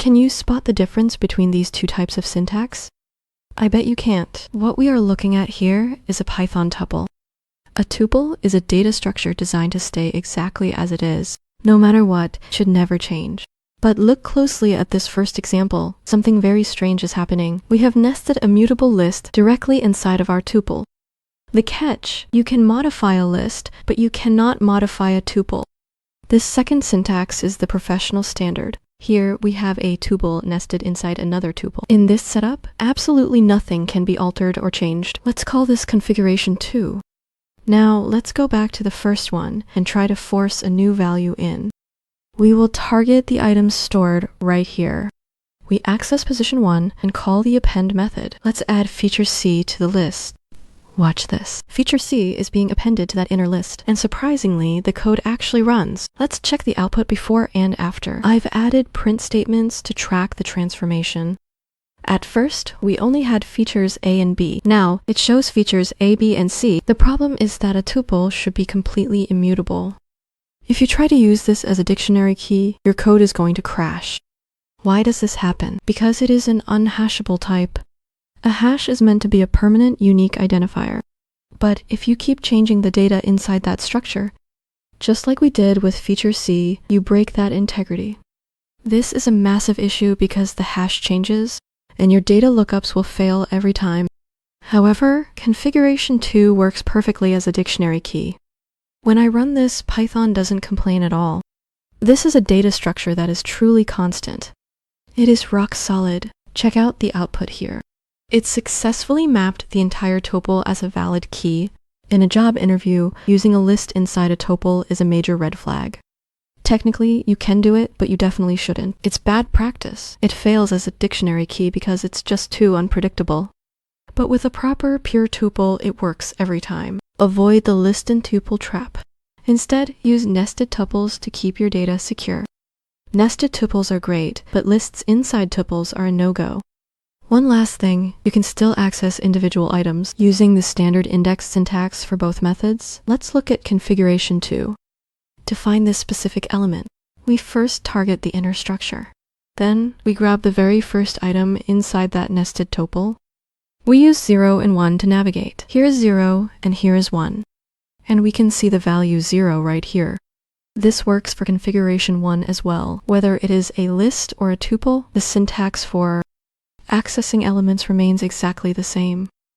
Can you spot the difference between these two types of syntax? I bet you can't. What we are looking at here is a Python tuple. A tuple is a data structure designed to stay exactly as it is. No matter what, it should never change. But look closely at this first example. Something very strange is happening. We have nested a mutable list directly inside of our tuple. The catch: you can modify a list, but you cannot modify a tuple. This second syntax is the professional standard. Here we have a tuple nested inside another tuple. In this setup, absolutely nothing can be altered or changed. Let's call this configuration 2. Now let's go back to the first one and try to force a new value in. We will target the items stored right here. We access position 1 and call the append method. Let's add feature C to the list. Watch this. Feature C is being appended to that inner list, and surprisingly, the code actually runs. Let's check the output before and after. I've added print statements to track the transformation. At first, we only had features A and B. Now, it shows features A, B, and C. The problem is that a tuple should be completely immutable. If you try to use this as a dictionary key, your code is going to crash. Why does this happen? Because it is an unhashable type. A hash is meant to be a permanent, unique identifier. But if you keep changing the data inside that structure, just like we did with feature C, you break that integrity. This is a massive issue because the hash changes, and your data lookups will fail every time. However, configuration 2 works perfectly as a dictionary key. When I run this, Python doesn't complain at all. This is a data structure that is truly constant. It is rock solid. Check out the output here. It successfully mapped the entire tuple as a valid key. In a job interview, using a list inside a tuple is a major red flag. Technically, you can do it, but you definitely shouldn't. It's bad practice. It fails as a dictionary key because it's just too unpredictable. But with a proper, pure tuple, it works every time. Avoid the list and tuple trap. Instead, use nested tuples to keep your data secure. Nested tuples are great, but lists inside tuples are a no-go. One last thing, you can still access individual items using the standard index syntax for both methods. Let's look at configuration 2. To find this specific element, we first target the inner structure. Then, we grab the very first item inside that nested tuple. We use 0 and 1 to navigate. Here is 0 and here is 1. And we can see the value 0 right here. This works for configuration 1 as well. Whether it is a list or a tuple, the syntax for accessing elements remains exactly the same.